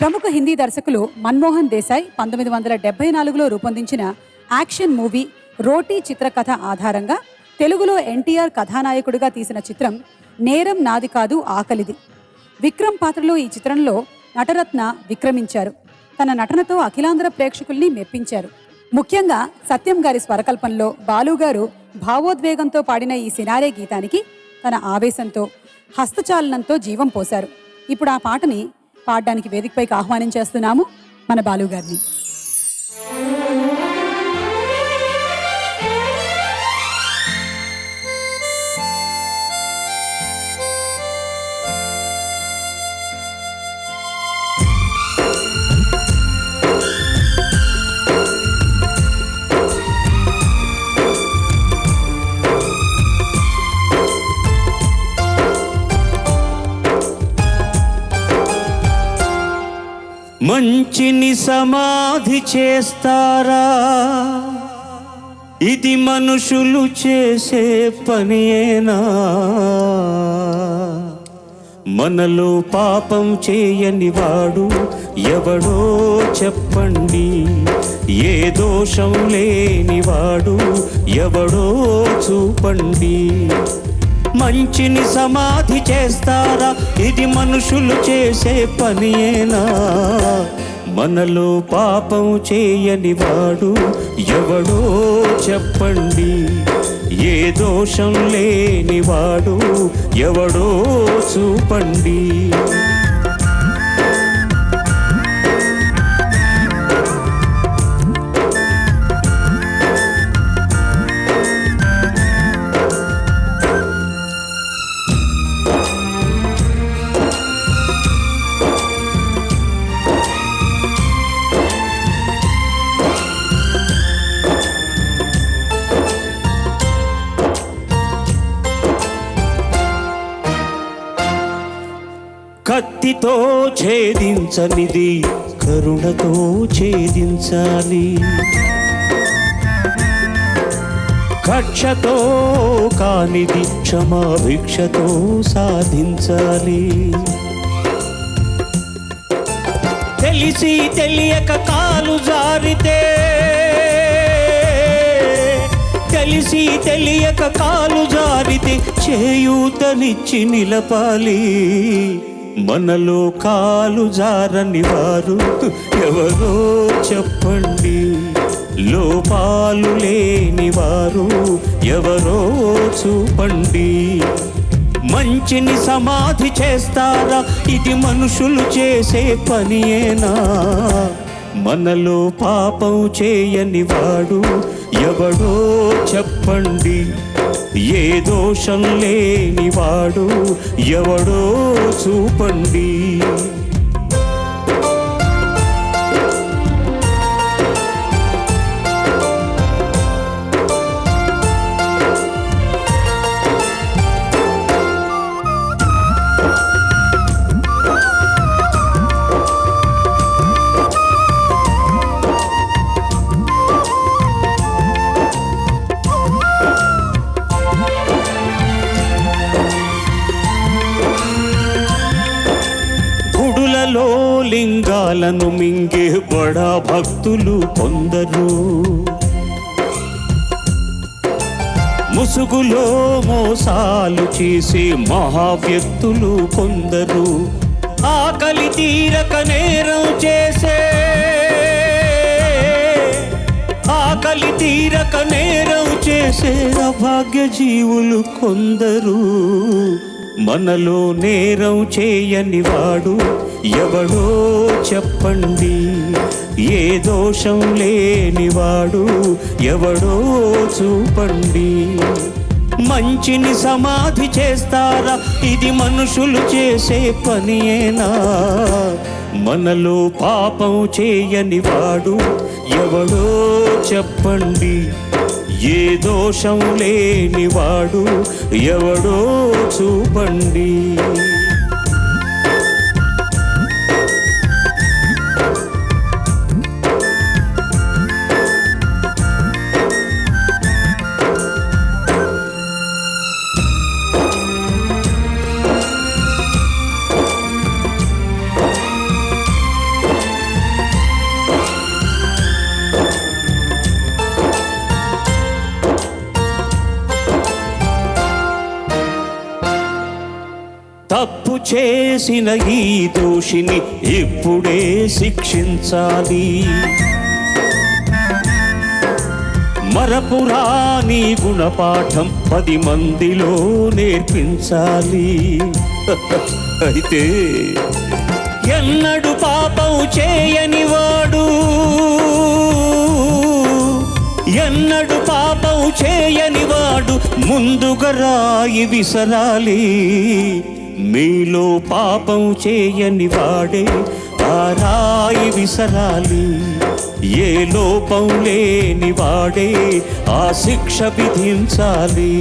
ప్రముఖ హిందీ దర్శకులు మన్మోహన్ దేశాయ్ 1974లో రూపొందించిన యాక్షన్ మూవీ రోటీ చిత్రకథ ఆధారంగా తెలుగులో ఎన్టీఆర్ కథానాయకుడిగా తీసిన చిత్రం నేరం నాది కాదు ఆకలిది. విక్రమ్ పాత్రలో ఈ చిత్రంలో నటరత్న విక్రమించారు. తన నటనతో అఖిలాంధ్ర ప్రేక్షకుల్ని మెప్పించారు. ముఖ్యంగా సత్యం గారి స్వరకల్పనలో బాలుగారు భావోద్వేగంతో పాడిన ఈ సినారే గీతానికి తన ఆవేశంతో హస్తచాలనంతో జీవం పోశారు. ఇప్పుడు ఆ పాటని పాడడానికి వేదికపైకి ఆహ్వానించేస్తున్నాము మన బాలుగారిని. మంచిని సమాధి చేస్తారా? ఇది మనుషులు చేసే పనియేనా? మనలో పాపం చేయని వాడు ఎవడో చెప్పండి. ఏ దోషం లేనివాడు ఎవడో చూపండి. మంచిని సమాధి చేస్తారా? ఇది మనుషులు చేసే పనియేనా? మనలో పాపం చేయని వాడు ఎవడో చెప్పండి. ఏ దోషం లేనివాడు ఎవడో చూపండి. కత్తితో ఛేదించనిది కరుణతో ఛేదించాలి. కక్షతో కానిది క్షమాభిక్షతో సాధించాలి. తెలిసి తెలియక కాలు జారితే, తెలిసి తెలియక కాలు జారితే చేయూతనిచ్చి నిలపాలి. మనలో కాలు జారని వారు ఎవరో చెప్పండి. లోపాలు లేని వారు ఎవరో చూపండి. మంచిని సమాధి చేస్తారా? ఇది మనుషులు చేసే పనియేనా? మనలో పాపం చేయని వాడు ఎవడో చెప్పండి. ఏ దోషం లేనివాడు ఎవడో చూపండి. లింగాలను మింగే బడా భక్తులు కొందరు, ముసుగులో మోసాలు చేసే మహావ్యక్తులు కొందరు, ఆకలి తీరక నేరం చేసే, ఆకలి తీరక నేరం చేసే అభాగ్య జీవులు కొందరు. మనలో నేరం చేయని వాడు ఎవడో చెప్పండి. ఏ దోషం లేనివాడు ఎవడో చూపండి. మంచిని సమాధి చేస్తారా? ఇది మనుషులు చేసే పనియేనా? మనలో పాపం చేయని వాడు ఎవడో చెప్పండి. ఏ దోషం లేనివాడు ఎవడో చూపండి. చేసిన ఈ దోషిని ఇప్పుడే శిక్షించాలి. మరపురాని గుణపాఠం 10 మందిలో నేర్పించాలి. అయితే ఎన్నడు పాపం చేయని వాడు, ఎన్నడు పాపం చేయని వాడు ముందుగా రాయి విసరాలి. మీలో పాపం చేయని వాడే ఆ రాయి విసరాలి. ఏ లోపం లేని వాడే ఆ శిక్ష విధించాలి.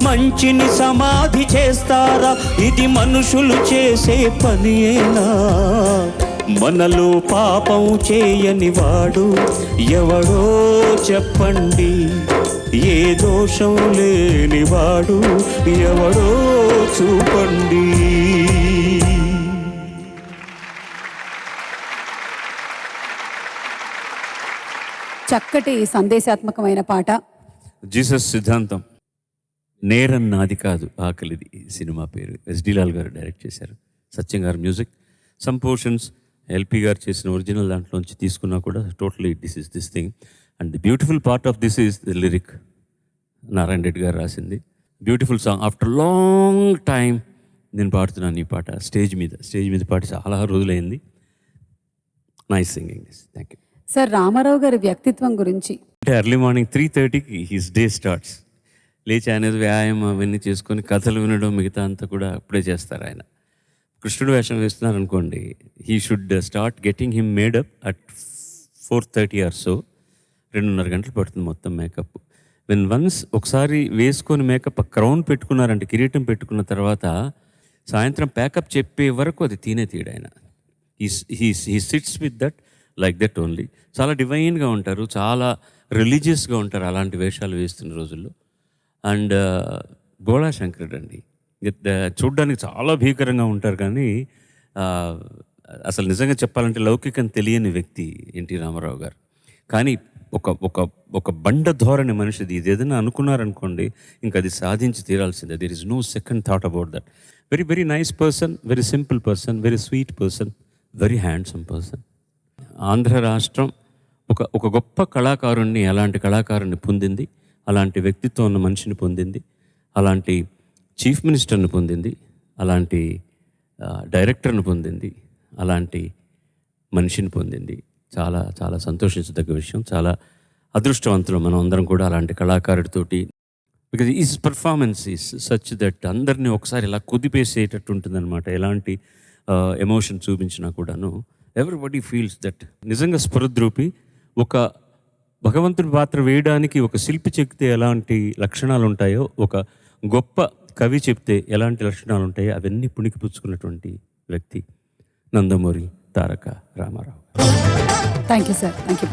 మంచిని సమాధి చేస్తారా? ఇది మనుషులు చేసే పనియేనా? మనలో పాపం చేయని వాడు ఎవడో చెప్పండి. ఏ దోషం లేని వాడు ఎవడో చూపండి. చక్కటి సందేశాత్మకమైన పాట. జీసస్ సిద్ధాంతం. నేరం నాది కాదు ఆకలిది ఈ సినిమా పేరు. ఎస్డి లాల్ గారు డైరెక్ట్ చేశారు, సత్యం గారు మ్యూజిక్. సమ్ పోర్షన్స్ ఎల్పి గారు చేసిన ఒరిజినల్ దాంట్లోంచి తీసుకున్నా కూడా totally this thing. And the beautiful part of this is the lyric. Narayana Reddy garu రాసింది. Beautiful song. After long time నేను పాడుతున్నాను ఈ పాట స్టేజ్ మీద పాడి చాలా రోజులైంది. Nice singing this. Thank you sir, Ramarao గారి వ్యక్తిత్వం గురించి. అంటే ఎర్లీ మార్నింగ్ 3:30కి హిస్ డే స్టార్ట్స్. లేచి అనేది వ్యాయామం అవన్నీ చేసుకొని కథలు వినడం మిగతా అంతా కూడా అప్పుడే చేస్తారు ఆయన. కృష్ణుడు వేషం వేస్తున్నారు అనుకోండి, he should start getting him made up at 4:30 or so. 2.5 గంటలు పడుతుంది మొత్తం మేకప్. వెన్ వన్స్ ఒకసారి వేసుకొని మేకప్ క్రౌన్ పెట్టుకున్నారంటే, కిరీటం పెట్టుకున్న తర్వాత సాయంత్రం ప్యాకప్ చెప్పే వరకు అది తీయడు ఆయన. He sits with that like that only. చాలా డివైన్గా ఉంటారు, చాలా రిలీజియస్గా ఉంటారు అలాంటి వేషాలు వేస్తున్న రోజుల్లో. అండ్ బోళా శంకరుడు అండి, చూడ్డానికి చాలా భీకరంగా ఉంటారు కానీ అసలు నిజంగా చెప్పాలంటే లౌకికం తెలియని వ్యక్తి ఎన్టీ రామారావు గారు. కానీ ఒక బండ ధోరణి మనిషిది. ఇది ఏదైనా అనుకున్నారనుకోండి ఇంకా అది సాధించి తీరాల్సిందే. There is no second thought about that. Very very nice person, very simple person, very sweet person, very handsome person. Andhra రాష్ట్రం ఒక గొప్ప కళాకారుణ్ణి, అలాంటి కళాకారుణ్ణి పొందింది, అలాంటి వ్యక్తిత్వం ఉన్న మనిషిని పొందింది, అలాంటి చీఫ్ మినిస్టర్ని పొందింది, అలాంటి డైరెక్టర్ని పొందింది, అలాంటి మనిషిని పొందింది. చాలా చాలా సంతోషించదగ్గ విషయం. చాలా అదృష్టవంతులు మనం అందరం కూడా అలాంటి కళాకారుడితోటి. Because is performance is such that అందరినీ ఒకసారి ఇలా కుదిపేసేటట్టు ఉంటుందన్నమాట. ఎలాంటి ఎమోషన్ చూపించినా కూడాను ఎవ్రీబడి ఫీల్స్ దట్. నిజంగా స్ఫురద్రూపి. ఒక భగవంతుడి పాత్ర వేయడానికి ఒక శిల్పి చెప్తే ఎలాంటి లక్షణాలు ఉంటాయో, ఒక గొప్ప కవి చెప్తే ఎలాంటి లక్షణాలు ఉంటాయో అవన్నీ పుణికిపుచ్చుకున్నటువంటి వ్యక్తి Nandamuri Taraka Ramarao. Thank you sir. Thank you.